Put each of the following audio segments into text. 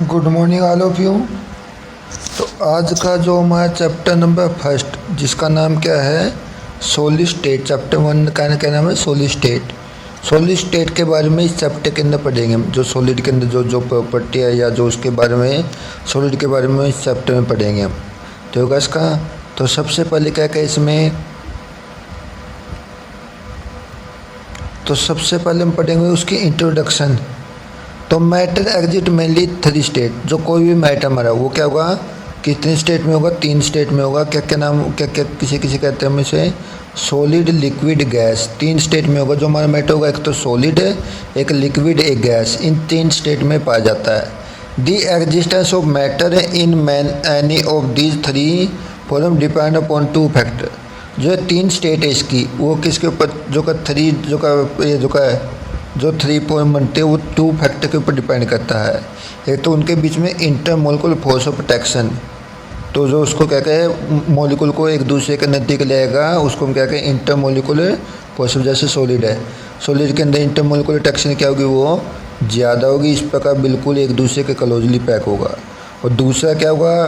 Good morning all of you. तो आज का जो हमारा चैप्टर नंबर फर्स्ट जिसका नाम क्या है, सॉलिड स्टेट। चैप्टर वन का क्या नाम है, सॉलिड स्टेट। सॉलिड स्टेट के बारे में इस चैप्टर के अंदर पढ़ेंगे हम। जो सॉलिड के अंदर जो जो प्रॉपर्टी है या जो उसके बारे में सॉलिड के बारे में इस चैप्टर में पढ़ेंगे हम। तो होगा इसका। तो सबसे पहले क्या क्या इसमें, तो सबसे पहले हम पढ़ेंगे उसकी इंट्रोडक्शन। तो matter exit mainly three state. जो कोई भी मैटर हमारा वो क्या होगा, कितने स्टेट में होगा, तीन स्टेट में होगा। क्या क्या नाम, क्या क्या किसे किसे कहते हैं हम इसे, सॉलिड, लिक्विड, गैस। तीन स्टेट में होगा जो हमारा मैटर होगा। एक तो सॉलिड है, एक लिक्विड, एक गैस। इन तीन स्टेट में पाया जाता है। The existence of matter in man any of these three form depend upon two factor. जो तीन स्टेट है इसकी, वो किसके ऊपर, जो का थ्री, जो थ्री फॉर्म बनते हैं वो टू फैक्टर के ऊपर डिपेंड करता है। एक तो उनके बीच में इंटरमोलिकुलर फोर्स ऑफ प्रोटेक्शन। तो जो उसको क्या कहें, मॉलिक्यूल को एक दूसरे के नज़दीक लाएगा, उसको हम क्या कहें, इंटरमोलिकुलर फोर्स। जैसे सॉलिड है, सॉलिड के अंदर इंटरमोलिकुलर अट्रैक्शन क्या होगी, वो ज़्यादा होगी। इस प्रकार बिल्कुल एक दूसरे के क्लोजली पैक होगा। और दूसरा क्या होगा,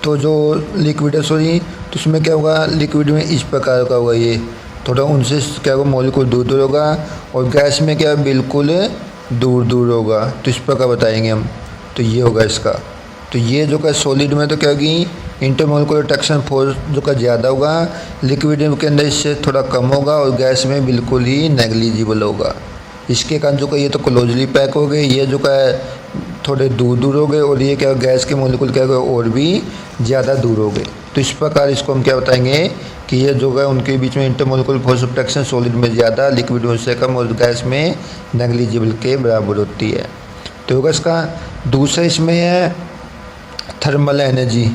तो जो लिक्विड है, तो उसमें क्या होगा, लिक्विड में इस प्रकार का होगा, ये थोड़ा उनसे क्या होगा, मॉलिक्यूल दूर दूर होगा। और गैस में क्या बिल्कुल दूर दूर होगा। तो इस प्रकार बताएंगे हम। तो ये होगा इसका। तो ये जो का सॉलिड में तो क्या होगी, इंटरमोलिकुलर अट्रैक्शन फोर्स जो का ज़्यादा होगा, लिक्विड के अंदर इससे थोड़ा कम होगा, और गैस में बिल्कुल ही नेग्लिजिबल होगा। इसके कारण जो का ये तो क्लोजली पैक हो गए, ये जो का थोड़े दूर दूर हो गए, और ये क्या गैस के मॉलिक्यूल क्या हो गए, और भी ज़्यादा दूर हो गए। तो इस प्रकार इसको हम क्या बताएंगे कि ये जो है उनके बीच में intermolecular force of attraction solid में ज़्यादा, लिक्विड में उससे कम, और गैस में नेग्लिजिबल के बराबर होती है। तो होगा इसका। दूसरा इसमें है थर्मल एनर्जी।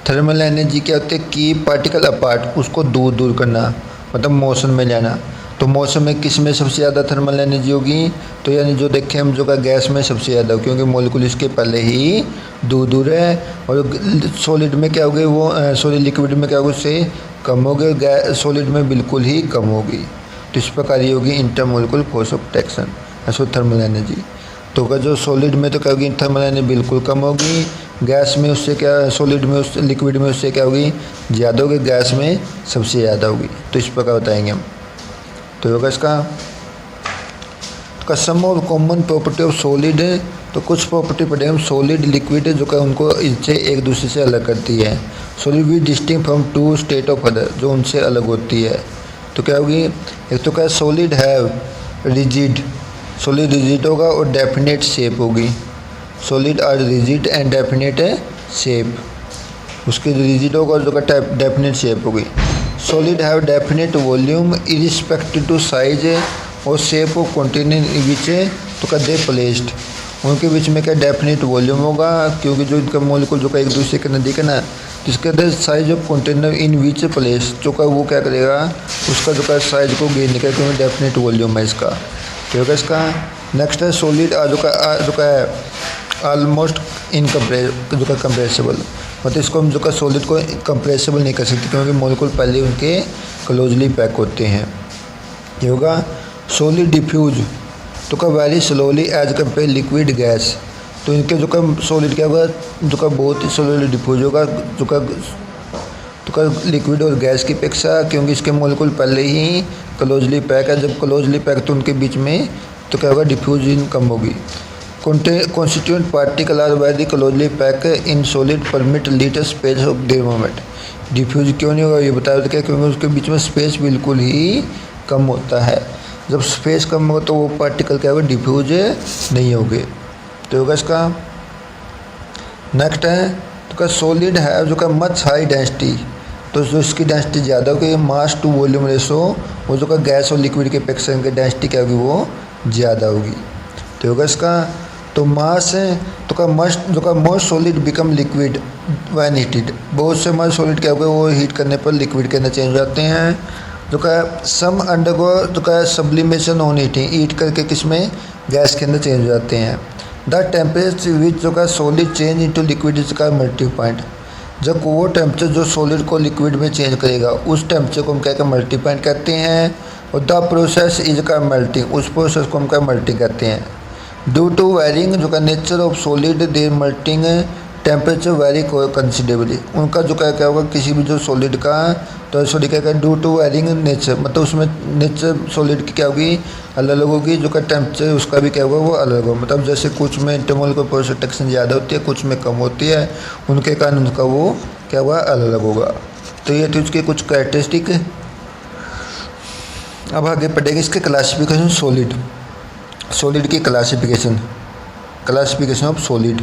थर्मल एनर्जी क्या होती है कि पार्टिकल अपार्ट, उसको दूर दूर करना, मतलब मोशन में जाना। तो मोशन में किस में सबसे ज़्यादा थर्मल एनर्जी होगी, तो यानी जो देखें हम जो का गैस में सबसे ज़्यादा, क्योंकि मॉलिक्यूल इसके पहले ही दूर दूर है। और सॉलिड में क्या होगी, वो सॉरी लिक्विड में क्या होगी, उससे कम होगी। गैस सॉलिड में बिल्कुल ही कम होगी। तो इस प्रकार ये होगी इंटरमोलिकुलर फोर्स ऑफ प्रोटेक्शन, ऐसा थर्मल एनर्जी। तो अगर जो सॉलिड में तो क्या होगी, थर्मल एनर्जी बिल्कुल कम होगी। गैस में उससे क्या, सॉलिड में उस लिक्विड में उससे क्या होगी, ज़्यादा होगी। गैस में सबसे ज़्यादा होगी। तो इस प्रकार बताएंगे हम। तो होगा इसका। Sum of common property of solid है। तो कुछ प्रॉपर्टी पढ़े हम सॉलिड, लिक्विड जो का उनको इनसे एक दूसरे से अलग करती है। सॉलिड भी distinct from two state of other, जो उनसे अलग होती है। तो क्या होगी, एक तो क्या सॉलिड है रिजिड, सॉलिड रिजिड होगा और डेफिनेट शेप होगी। Solid are rigid and definite shape, उसकी रिजिड होगा और जो का डेफिनेट शेप होगी। Solid have definite volume irrespective to size और शेप ऑफ कंटेनर विच तो का दे प्लेस्ड। उनके बीच में क्या डेफिनेट वॉल्यूम होगा, क्योंकि जो इनका मॉलिक्यूल जो का एक दूसरे के नज़दीक है ना, जिसके अंदर size of container in which place जो का वो क्या करेगा, उसका जो का साइज को गेन निकलेगा, क्योंकि डेफिनेट वॉल्यूम है इसका। तो होगा इसका। नेक्स्ट है सॉलिड जो का है ऑलमोस्ट जो का कंप्रेसिबल, मतलब इसको हम जो का सॉलिड को कंप्रेसिबल नहीं कर सकते, क्योंकि मॉलिक्यूल पहले उनके क्लोजली पैक होते हैं। ये होगा सॉलिड डिफ्यूज, तो का very slowly as compare liquid gas. तो इनके जो का सॉलिड क्या होगा, जो का बहुत ही स्लोली डिफ्यूज होगा, जो का लिक्विड और गैस की अपेक्षा, क्योंकि इसके मॉलिक्यूल पहले ही क्लोजली पैक है। जब क्लोजली पैक तो उनके बीच में तो क्या होगा, डिफ्यूजन कम होगी। Constituent particle are very closely pack in solid permit little space of their movement. Diffuse क्यों नहीं होगा, ये बताया था क्या, क्योंकि उसके बीच में स्पेस बिल्कुल ही कम होता है। जब स्पेस कम होगा तो वो पार्टिकल क्या होगा, डिफ्यूज नहीं होंगे। तो होगा इसका। नेक्स्ट है तो का सॉलिड है जो का मच हाई डेंसिटी, तो जो इसकी डेंसिटी ज़्यादा होगी, मास टू वॉल्यूम रेशो, वो जो का गैस और लिक्विड के अपेक्षा इनकी डेंसिटी क्या होगी, वो ज़्यादा होगी। तो होगा इसका। तो मास है तो का मस्ट जो का most solid become liquid when heated. बहुत से मास सॉलिड क्या होगा, वो हीट करने पर लिक्विड के अंदर चेंज हो जाते हैं। जो का सम अंडरगो जो का सब्लिमेशन ऑन हीटिंग, हीट करके किसमें, गैस के अंदर चेंज हो जाते हैं। द टेम्परेचर विच जो का solid change into liquid is का मेल्टिंग पॉइंट। जब वो टेम्परेचर जो सॉलिड को लिक्विड में चेंज करेगा, उस टेम्परेचर को हम क्या कहते हैं, मेल्टिंग पॉइंट कहते हैं। और द प्रोसेस इज का मेल्टिंग, उस प्रोसेस को हम क्या मेल्टिंग कहते हैं। ड्यू टू वेरिंग जो का nature of solid their melting temperature vary considerably. उनका जो क्या होगा किसी भी जो सॉलिड का, तो सॉरी क्या ड्यू टू वेरिंग नेचर, मतलब उसमें नेचर सॉलिड की क्या होगी अलग अलग होगी, जो का टेम्परेचर उसका भी क्या होगा वो अलग होगा। मतलब जैसे कुछ में इंटरमोलिकुलर प्रेसिपिटेशन ज़्यादा होती है, कुछ में कम होती है, उनके कारण उनका वो क्या होगा अलग अलग होगा। तो ये थी उसकी कुछ कैरेक्टरिस्टिक। अब आगे पढ़ेंगे इसके क्लासिफिकेशन सॉलिड। सॉलिड की classification, classification of solid.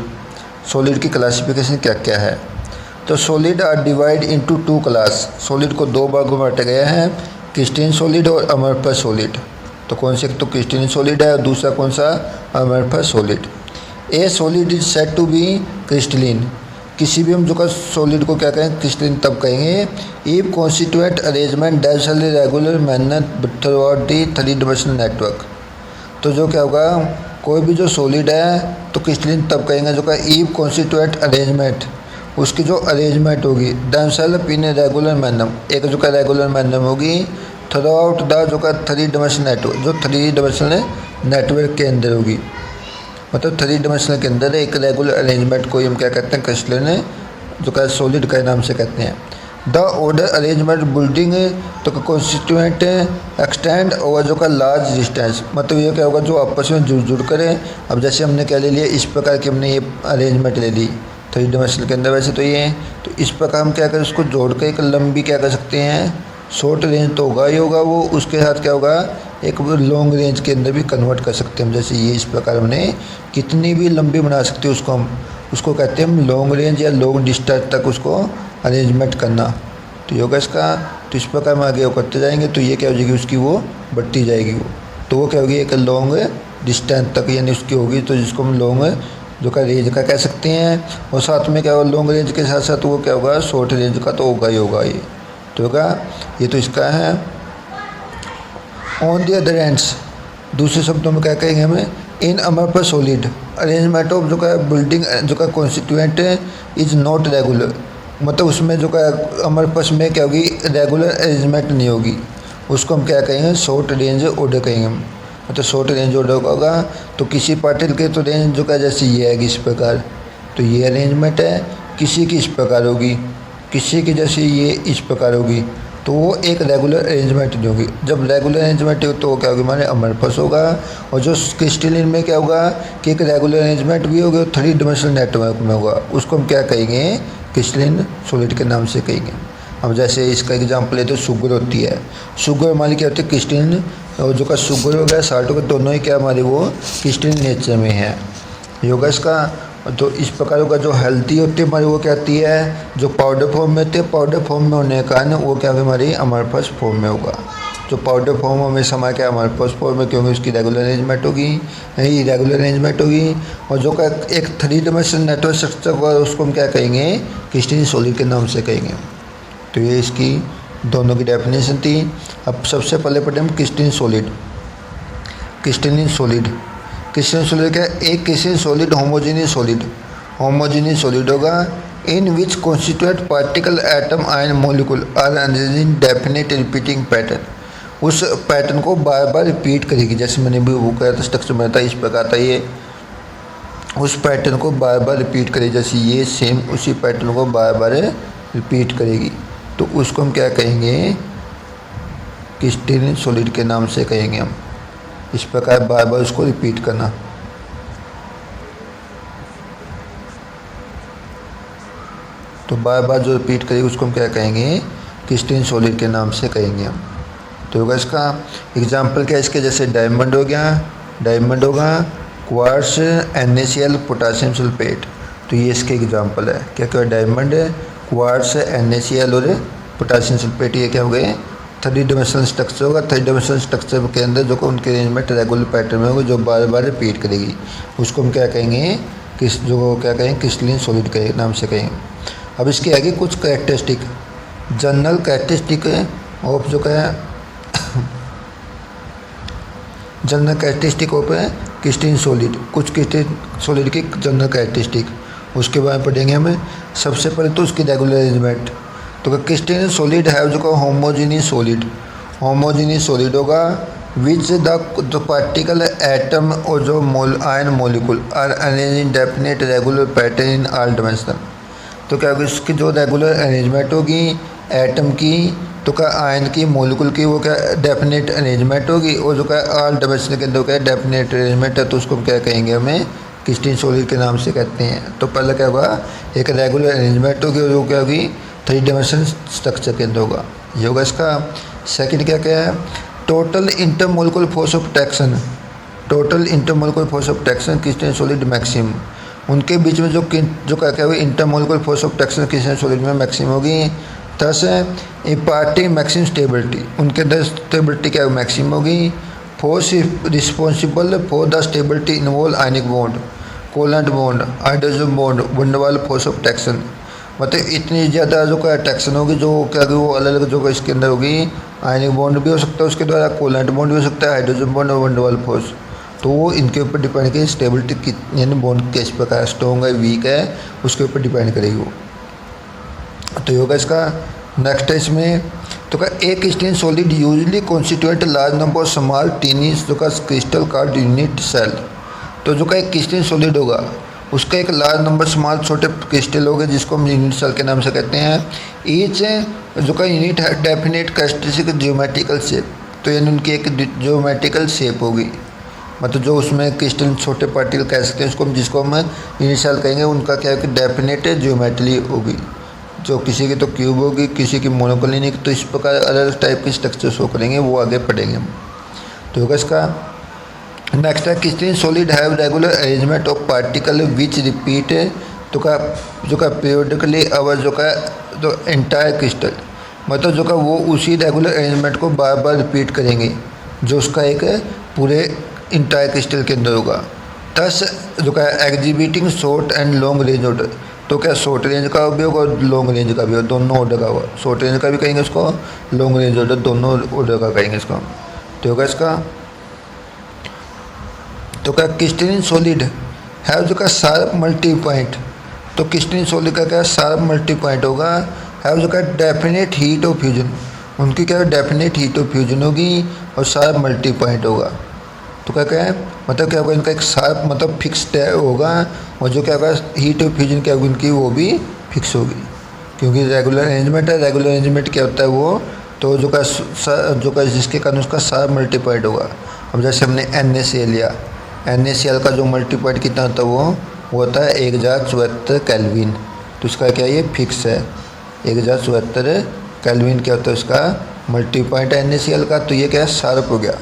Solid की क्लासिफिकेशन क्या क्या है। तो solid are divide into two class. Solid को दो भागों में बांटा गया है, क्रिस्टलीन सॉलिड और अमरफस सॉलिड। तो कौन से, तो क्रिस्टलीन सॉलिड है और दूसरा कौन सा, amorphous solid. A solid is said to be crystalline. किसी भी हम जो का सॉलिड को क्या कहें क्रिस्टलीन तब कहेंगे if constituent arrangement does regular manner through out the three dimensional network. तो जो क्या होगा कोई भी जो सॉलिड है तो क्रिस्टलीन तब कहेंगे जो का ईव कॉन्स्टिट्यूएंट अरेंजमेंट, उसकी जो अरेंजमेंट होगी देमसेल्फ इन रेगुलर मैनर, एक जो का रेगुलर मैनर होगी थ्रू आउट द जो का थ्री डायमेंशनल नेटवर्क, जो थ्री डायमेंशनल नेटवर्क के अंदर होगी, मतलब थ्री डायमेंशनल के अंदर एक रेगुलर अरेंजमेंट को हम क्या कहते हैं क्रिस्टलीन जो का सॉलिड का नाम से कहते हैं। द ऑर्डर अरेंजमेंट बिल्डिंग तो कॉन्स्टिट्यूएंट एक्सटेंड ओवर जो का लार्ज डिस्टेंस, मतलब ये क्या होगा जो आपस में जुड़ करें। अब जैसे हमने क्या ले लिया इस प्रकार की हमने ये अरेंजमेंट ले ली थ्री डायमेंशनल के अंदर, वैसे तो ये तो इस प्रकार हम क्या करें उसको जोड़ कर एक लंबी क्या कर सकते हैं, शॉर्ट रेंज तो होगा ही होगा वो, उसके साथ क्या होगा एक लॉन्ग रेंज के अंदर भी कन्वर्ट कर सकते हैं हम। जैसे ये इस प्रकार हमने कितनी भी लंबी बना सकते हैं उसको हम, उसको कहते हैं हम लॉन्ग रेंज या लॉन्ग डिस्टेंस तक उसको अरेंजमेंट करना। तो ये होगा इसका, तो इस प्रकार हम आगे वो करते जाएंगे तो ये क्या हो जाएगी उसकी वो बढ़ती जाएगी वो, तो वो क्या होगी एक लॉन्ग डिस्टेंस तक यानी उसकी होगी, तो जिसको हम लॉन्ग जो का रेंज का कह सकते हैं। और साथ में क्या होगा लॉन्ग रेंज के साथ साथ वो क्या होगा शॉर्ट रेंज का तो होगा ही होगा ये, तो होगा ये तो इसका है। ऑन द अदर एंड्स, दूसरे शब्दों में क्या कहेंगे हमें, इन अमरफस सॉलिड अरेंजमेंट ऑफ जो का बिल्डिंग जो का कॉन्स्टिट्यूएंट इज नॉट रेगुलर, मतलब उसमें जो का अमरफस में क्या होगी रेगुलर अरेंजमेंट नहीं होगी, उसको हम क्या कहेंगे शॉर्ट रेंज ऑर्डर कहेंगे हम, मतलब शॉर्ट रेंज ऑर्डर होगा। तो किसी पार्टिकल के तो रेंज जो का जैसे ये है इस प्रकार, तो ये अरेंजमेंट है, किसी की इस प्रकार होगी, किसी की जैसे ये इस प्रकार होगी, तो वो एक रेगुलर अरेंजमेंट नहीं होगी। जब रेगुलर अरेंजमेंट हो तो क्या होगी हमारे अमरफस होगा। और जो क्रिस्टलीन में क्या होगा कि एक रेगुलर अरेंजमेंट भी होगा थ्री डायमेंशनल नेटवर्क में होगा, उसको हम क्या कहेंगे क्रिस्टलीन सॉलिड के नाम से कहेंगे। अब जैसे इसका एग्जांपल है तो शुगर होती है, शुगर हमारी क्या होती है क्रिस्टलीन, और जो का शुगर हो गया साल्ट हो गया दोनों ही क्या हमारी वो क्रिस्टलीन नेचर में है योगा इसका। तो इस प्रकार होगा जो हेल्थी होती है हमारी वो क्या आती है जो पाउडर फॉर्म में होती है, पाउडर फॉर्म में होने के कारण वो क्या हमारी अमरफस फॉर्म में होगा। जो पाउडर फॉर्म हमेशा हमारे क्या अमरफस फॉर्म में, क्योंकि उसकी रेगुलर अरेंजमेंट होगी, इरेगुलर अरेंजमेंट होगी। और जो का एक थ्री डायमेंशनल नेटवर्क स्ट्रक्चर होगा उसको हम क्या कहेंगे क्रिस्टलीन सॉलिड के नाम से कहेंगे। तो ये इसकी दोनों की डेफिनेशन थी। अब सबसे पहले पढ़े हम crystalline solid. Crystalline solid, crystalline solid क्या है, एक crystalline solid homogeneous solid, homogeneous solid होगा in which constituent particle atom ion molecule are arranged in definite repeating pattern. उस पैटर्न को बार बार रिपीट करेगी, जैसे मैंने भी वो कहा था स्ट्रक्चर में था इस प्रकार था ये, उस पैटर्न को बार बार रिपीट करेगी, जैसे ये सेम उसी पैटर्न को बार बार रिपीट करेगी, तो उसको हम क्या कहेंगे क्रिस्टलीन सॉलिड के नाम से कहेंगे हम। इस प्रकार बार बार उसको रिपीट करना। तो बार बार जो रिपीट करेगी उसको हम क्या कहेंगे क्रिस्टलीन सॉलिड के नाम से कहेंगे हम। तो होगा इसका एग्जाम्पल क्या है इसके, जैसे डायमंड हो गया, डायमंड होगा क्वार्ट्ज NaCl पोटासियम सल्फेट, तो ये इसके एग्जाम्पल है। क्या क्या डायमंड क्वार्ट्ज NaCl और पोटासियम सल्फेट, ये क्या हो गए थ्री डायमेंशनल स्ट्रक्चर होगा। थ्री डायमेंशनल स्ट्रक्चर के अंदर जो उनके अरेंजमेंट रेगुलर पैटर्न में होगा जो बार बार रिपीट करेगी, उसको हम क्या कहेंगे जो क्या कहेंगे क्रिस्टलीन सॉलिड के नाम से कहेंगे। अब इसके आगे कुछ कैरेक्टरिस्टिक, जनरल कैरेक्टरिस्टिक ऑफ जो क्या general characteristic of crystalline solid, कुछ क्रिस्टलीन सॉलिड की जनरल कैरेक्टरिस्टिक उसके बारे में पढ़ेंगे हमें। सबसे पहले तो उसकी रेगुलर अरेंजमेंट, तो क्रिस्टलीन सॉलिड है जो का होमोजेनियस सॉलिड, होमोजेनियस सॉलिड होगा विच द पार्टिकल एटम और जो ion molecule are arrange in definite regular pattern in all dimension. तो क्या होगी इसकी जो रेगुलर अरेंजमेंट होगी एटम की, तो क्या आयन की, मोलिकुल की, वो क्या डेफिनेट अरेंजमेंट होगी, और जो क्या ऑल डायमेंशन के अंदर क्या डेफिनेट अरेंजमेंट है, तो उसको क्या कहेंगे हमें क्रिस्टलीन सॉलिड के नाम से कहते हैं। तो पहले क्या होगा एक रेगुलर अरेंजमेंट होगी और वो क्या होगी 3 डायमेंशन स्ट्रक्चर के अंदर होगा, ये होगा इसका। सेकंड क्या क्या है, total intermolecular force of traction, total intermolecular force of traction crystalline solid maximum, उनके बीच में जो क्या होगी intermolecular force of traction crystalline solid में मैक्सिमम होगी। थस इम्पार्टिंग मैक्सिमम स्टेबिलिटी, उनके अंदर स्टेबिलिटी क्या मैक्सिमम होगी। Force responsible for the stability involve ionic bond, covalent bond, hydrogen bond, van der Waals force of traction, मतलब इतनी ज़्यादा जो क्या ट्रैक्शन होगी जो क्या वो अलग अलग जो इसके अंदर होगी, आयनिक बॉन्ड भी हो सकता है उसके द्वारा, कोवेलेंट बॉन्ड भी हो सकता है, हाइड्रोजन बॉन्ड और वंडरवाल फोर्स, तो वो इनके ऊपर डिपेंड करेगी स्टेबिलिटी कितनी, यानी बॉन्ड किस प्रकार स्ट्रॉन्ग है वीक है उसके ऊपर डिपेंड करेगी वो। तो ये होगा इसका। नेक्स्ट है इसमें तो क्या एक crystalline solid usually constituent large number of small tiny जो का क्रिस्टल कार्ड यूनिट सेल। तो जो का एक क्रिस्टलीन सॉलिड होगा उसका एक लार्ज नंबर स्मॉल छोटे क्रिस्टल होंगे जिसको हम यूनिट सेल के नाम से कहते हैं। ईच जो का यूनिट है डेफिनेट कैरेक्टरिस्टिक जियोमेट्रिकल शेप, तो यानी उनकी एक जियोमेट्रिकल शेप होगी, मतलब जो उसमें क्रिस्टल छोटे पार्टिकल कह सकते हैं उसको जिसको हम यूनिट सेल कहेंगे, उनका क्या है कि डेफिनेट जियोमेट्री होगी, जो किसी की तो क्यूब होगी किसी की मोनोक्लिनिक, तो इस प्रकार अलग अलग टाइप के स्ट्रक्चर शो करेंगे, वो आगे पढ़ेंगे हम। तो होगा इसका। नेक्स्ट है crystalline solid have regular arrangement of particle which repeat, तो का जो का पीरियडिकली अवर जो का जो एंटायर क्रिस्टल, मतलब जो का वो उसी रेगुलर अरेंजमेंट को बार बार रिपीट करेंगे जो उसका एक पूरे इंटायर क्रिस्टल के अंदर होगा। थस जो का exhibiting short and long range order, तो क्या शॉर्ट रेंज का भी होगा और लॉन्ग रेंज का भी होगा, दोनों ऑर्डर का होगा, शॉर्ट रेंज का भी कहेंगे उसको, लॉन्ग रेंज ऑर्डर दोनों ऑर्डर का कहेंगे इसको। तो होगा इसका। तो क्या क्रिस्टलीन सॉलिड है जो का शार्प मल्टी पॉइंट, तो क्रिस्टलीन सॉलिड का क्या शार्प मल्टी पॉइंट होगा, है जो का डेफिनेट हीट ऑफ फ्यूजन, उनकी क्या डेफिनेट हीट ऑफ फ्यूजन होगी और शार्प मल्टी पॉइंट होगा। तो क्या है मतलब क्या होगा इनका एक शार्प मतलब फिक्स होगा, और जो क्या होगा हीट ऑफ फ्यूजन क्या होगी इनकी वो भी फिक्स होगी, क्योंकि रेगुलर अरेंजमेंट है। रेगुलर अरेंजमेंट क्या होता है वो, तो जो का जिसके कारण उसका शार्प मल्टी पॉइंट होगा। अब जैसे हमने NaCl लिया, NaCl का जो मल्टी पॉइंट कितना होता है वो होता है 1074 केल्विन, तो इसका क्या ये फिक्स है 1074 केल्विन क्या होता है उसका मल्टी पॉइंट NaCl का, तो ये क्या शार्प हो गया।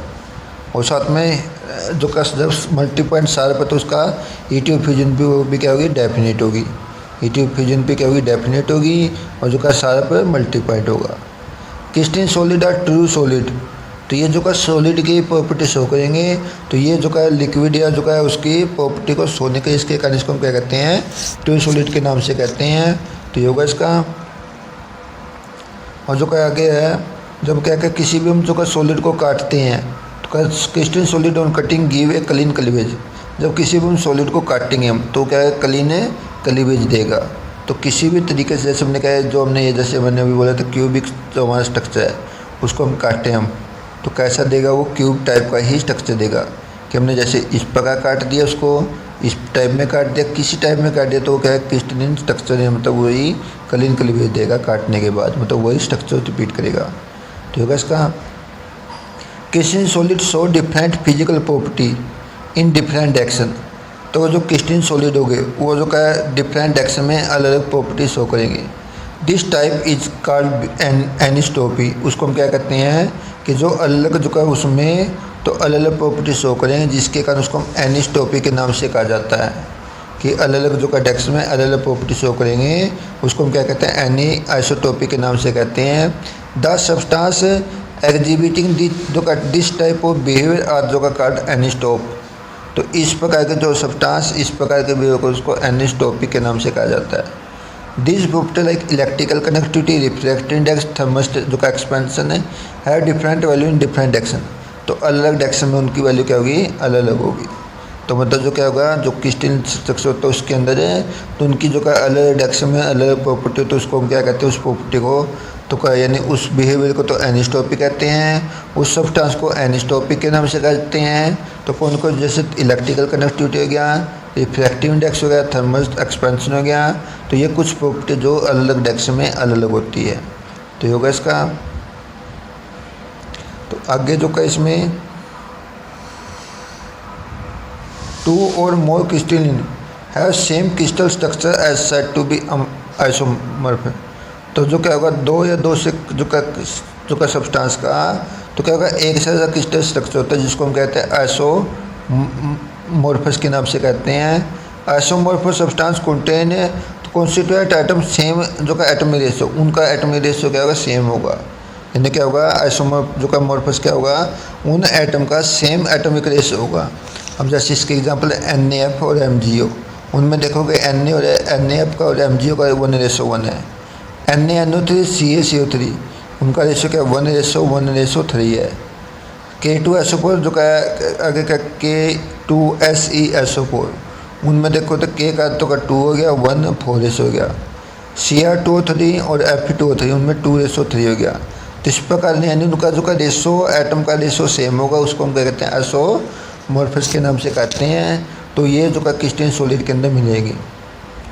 और साथ में जो का जब मल्टी पॉइंट शार्प है तो उसका हीट ऑफ फ्यूजन भी क्या होगी डेफिनेट होगी, हीट ऑफ फ्यूजन भी क्या होगी डेफिनेट होगी, और जो का शार्प मल्टी पॉइंट होगा। क्रिस्टलीन सॉलिड और ट्रू सॉलिड, तो ये जो का सॉलिड की प्रॉपर्टी शो करेंगे, तो ये जो का लिक्विड या जो का उसकी प्रॉपर्टी को शोने के इसके कारण इसको हम क्या कहते हैं ट्रू सॉलिड के नाम से कहते हैं। तो ये होगा इसका। और जो का आगे है जब क्या क्या किसी भी हम जो का सॉलिड को काटते हैं तो crystalline solid on cutting give a clean cleavage, जब किसी भी हम सॉलिड को काटेंगे हम तो क्या है क्लीन क्लीवेज देगा। तो किसी भी तरीके से जैसे हमने कहा जो हमने ये जैसे मैंने अभी बोला था क्यूबिक जो हमारा स्ट्रक्चर है उसको हम काटें हम तो कैसा देगा वो क्यूब टाइप का ही स्ट्रक्चर देगा, कि हमने जैसे इस प्रकार काट दिया उसको इस टाइप में काट दिया किसी टाइप में काट दिया तो क्या है क्रिस्टलीन स्ट्रक्चर है, मतलब वही क्लीन क्लीवेज देगा काटने के बाद, मतलब वही स्ट्रक्चर रिपीट करेगा। तो होगा इसका। Crystalline solid show different physical property in different direction, तो जो क्रिस्टलीन सॉलिड हो गए वो जो क्या है डिफरेंट डायरेक्शन में अलग अलग प्रॉपर्टी शो करेंगे। दिस टाइप इज कॉल्ड एनिस्टोपी, उसको हम क्या कहते हैं कि जो अलग जो का उसमें तो अलग अलग प्रॉपर्टी शो करेंगे जिसके कारण उसको हम एनिस्टोपी के नाम से कहा जाता है, कि अलग अलग जो का डायरेक्शन में अलग अलग प्रॉपर्टी शो करेंगे उसको हम क्या कहते हैं एनी आइसोटोपी के नाम से कहते हैं। द सब्सटेंस एग्जिबिटिंग जो का this type of behaviour are जो का कार्ड एनिस्टोप, तो इस प्रकार के जो सब्सटेंस इस प्रकार के बिहेवियर को उसको एनिस्टोपी के नाम से कहा जाता है। This property like electrical connectivity refractive index thermal जो का एक्सपेंशन है different value in different direction, तो अलग अलग डायरेक्शन में उनकी वैल्यू क्या होगी अलग अलग होगी। तो मतलब जो क्या होगा जो क्रिस्टलीन स्ट्रक्चर होता है उसके अंदर है तो उनकी जो का अलग डायरेक्शन में अलग प्रॉपर्टी तो उसको हम क्या कहते हैं उस प्रॉपर्टी को तो क्या यानी उस बिहेवियर को तो एनिस्टोपी कहते हैं, उस सब्सटेंस को एनिस्टोपी के नाम से कहते हैं। तो कौन को, जैसे इलेक्ट्रिकल कनेक्टिविटी हो गया, रिफ्रैक्टिव इंडेक्स हो गया, थर्मल एक्सपेंशन हो गया। तो ये कुछ प्रॉपर्टी जो अलग अलग डेक्स में अलग अलग होती है। तो ये होगा इसका। तो आगे जो का इसमें टू और more crystalline have same crystal structure as said to be isomorph. तो जो क्या होगा, दो या दो से जो का सब्सटेंस का तो क्या होगा, एक से ज़्यादा क्रिस्टल स्ट्रक्चर होता है जिसको हम कहते हैं आइसोमॉर्फस के नाम से कहते हैं। आइसोमॉर्फस सब्सटेंस कंटेन तो कॉन्स्टिट्यूएंट आइटम सेम जो का एटॉमिक रेशियो, उनका एटॉमिक रेशियो क्या होगा, सेम होगा। यानी क्या होगा, आइसोमॉर्फ जो का मॉर्फस क्या होगा, उन एटम का सेम एटॉमिक रेशियो होगा। अब जैसे इसके एग्जांपल NaF और MgO, उनमें देखोगे Na और NaF का और MgO का 1:1 है। NaNO3 CaCO3 उनका रेशियो क्या 1:1:3 है। K2SO4 जो का आगे का K2SeSO4, उनमें देखो तो K का तो का 2 हो गया, 1:4 रेशियो हो गया। Cr2O3 और Fe2O3 उनमें 2:3 हो गया। तो इस प्रकार यानी उनका जो का रेशियो, एटम का रेशियो सेम होगा, उसको हम क्या कहते हैं, आइसोमॉर्फस के नाम से कहते हैं। तो ये जो का क्रिस्टलीन सॉलिड के अंदर मिलेगी।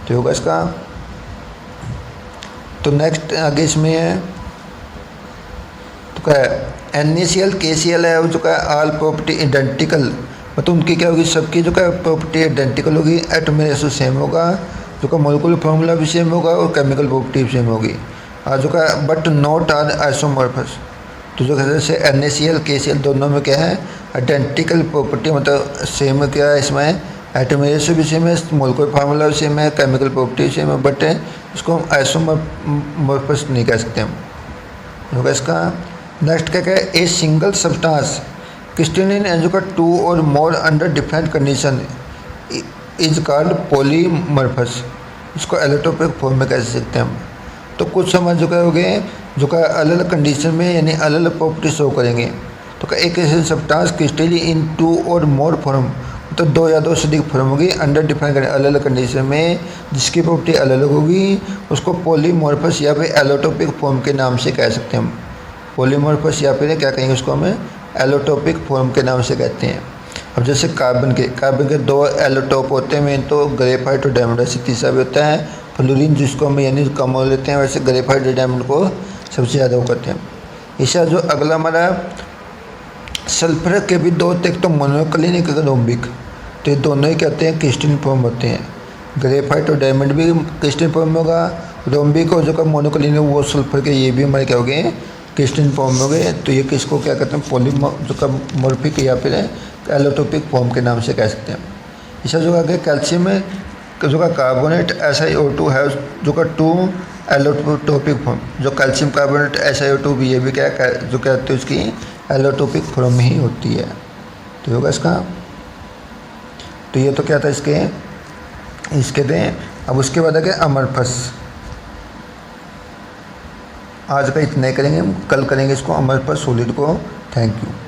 तो होगा इसका। तो नेक्स्ट आगे इसमें है तो क्या NaCl KCl है जो का ऑल प्रॉपर्टी आइडेंटिकल, मतलब उनकी क्या होगी, सबकी जो का प्रॉपर्टी आइडेंटिकल होगी, एटॉमिक रेशियो सेम होगा, जो का मोलिकुलर फार्मूला भी सेम होगा और केमिकल प्रॉपर्टी भी सेम होगी। और जो का बट नॉट आर आइसोमॉर्फस। तो जो जैसे NaCl KCl दोनों में क्या है, आइडेंटिकल प्रॉपर्टी, मतलब सेम क्या है, इसमें एटॉमिक रेशियो भी सेम है, मोलिकुलर फार्मूला भी सेम है, केमिकल प्रॉपर्टी सेम है, बट इसको हम आइसोमॉर्फस नहीं कह सकते हम। होगा इसका। नेक्स्ट क्या है, a single substance crystalline and जो का 2 और more under different condition is called polymorphous. इसको एलोटोपिक फॉर्म में कह सकते हैं हम। तो कुछ समझ जो क्या हो गए, जो का अलग अलग कंडीशन में यानी अलग अलग प्रॉपर्टी शो करेंगे। तो एक ऐसे सब्सटेंस क्रिस्टलीन इन 2 और मोर फॉर्म, तो 2 या 2 से अधिक फॉर्म होगी अंडर डिफाइन अलग अलग कंडीशन में, जिसकी प्रॉपर्टी अलग अलग होगी, उसको पॉलीमॉर्फस या फिर एलोटोपिक फॉर्म के नाम से कह सकते हैं हम। पॉलीमॉर्फस या फिर क्या कहेंगे, उसको हमें एलोटोपिक फॉर्म के नाम से कहते हैं। अब जैसे कार्बन के 2 एलोटोप होते हैं मेन, तो ग्रेफाइट और डायमंड। ऐसे तीसरा भी होता है फ्लोरीन, जिसको हम यानी कम हो लेते हैं, वैसे ग्रेफाइट और डायमंड को सबसे ज़्यादा वो करते हैं। इसका जो अगला हमारा सल्फर के भी 2, एक तो मोनोक्लिन, एक रोम्बिक। तो ये दोनों ही कहते हैं क्रिस्टलीन फॉर्म होते हैं। ग्रेफाइट और डायमंड भी क्रिस्टलीन फॉर्म में होगा, रोम्बिक और जो का मोनोक्लिन है वो सल्फर के, ये भी हमारे क्या हो गए, क्रिस्टलीन फॉर्म में हो गए। तो ये किसको क्या कहते हैं, पॉलीमॉर्फिक या फिर एलोटोपिक फॉर्म के नाम से कह सकते हैं। इसका जो आगे कैल्शियम में जो का कार्बोनेट SiO2 है, जो का 2 एलोटोपिक फॉर्म, जो कैल्शियम कार्बोनेट SiO2 भी, ये भी क्या जो कहते हैं उसकी एलोटोपिक फॉर्म ही होती है। तो होगा इसका। तो ये तो क्या था इसके दें। अब उसके बाद आगे अमरफस। आज का इतना ही करेंगे, कल करेंगे इसको अमरफस सॉलिड को। Thank you.